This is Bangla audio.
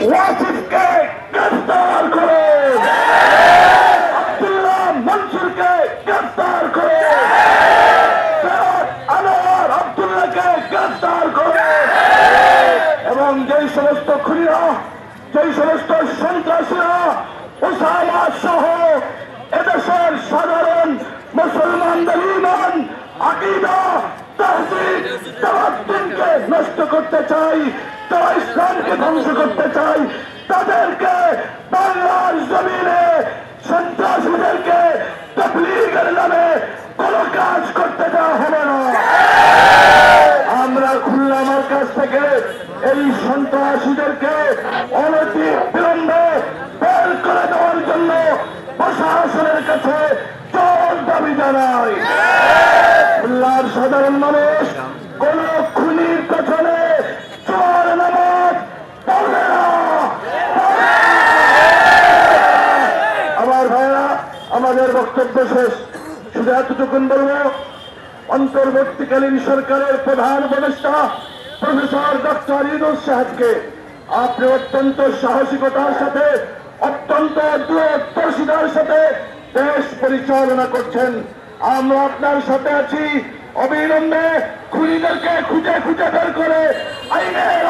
ওয়াসিফকে গ্রেফতার করুন, আব্দুল্লাহ মনসুরকে গ্রেফতার করুন, সৈয়দ আনোয়ার আব্দুল্লাহকে গ্রেফতার করুন এবং যেই সমস্ত খুনিরা, যেই সমস্ত সন্ত্রাসীরা ওসামা সহ এদেশের সাধারণ মুসলমানদের ঈমান, আকীদা, তাহজিব, তাওয়াক্কুলকে নষ্ট করতে চাই, তারা ইসলামকে ধ্বংস করতে চাই, তাদেরকে বাংলার জমিনে সন্ত্রাসীদেরকে তাবলীগের নামে কোনো কাজ করতে দেওয়া হবে না। আমরা খুলনা মার্কাজ থেকে এই সন্ত্রাসীদেরকে অনতি বিলম্বে বের করে দেওয়ার জন্য প্রশাসনের কাছে জোর দাবি জানাই। খুলনার সাধারণ মানুষ কোন খুনির পেছনে চোর নামাজ পড়বে না। আমার ভাইরা, আমাদের বক্তব্য শেষ, শুধু এতটুকুন বলবো, অন্তর্বর্তীকালীন সরকারের প্রধান উপদেষ্টা প্রফেসর ডক্টর ইউনূস সাহেবকে আপনি অত্যন্ত সাহসিকতার সাথে, অত্যন্ত দূরদর্শিতার সাথে দেশ পরিচালনা করছেন। আমরা আপনার সাথে আছি। অবিলম্বে খুনিদেরকে খুঁজে খুঁজে বের করে আইনের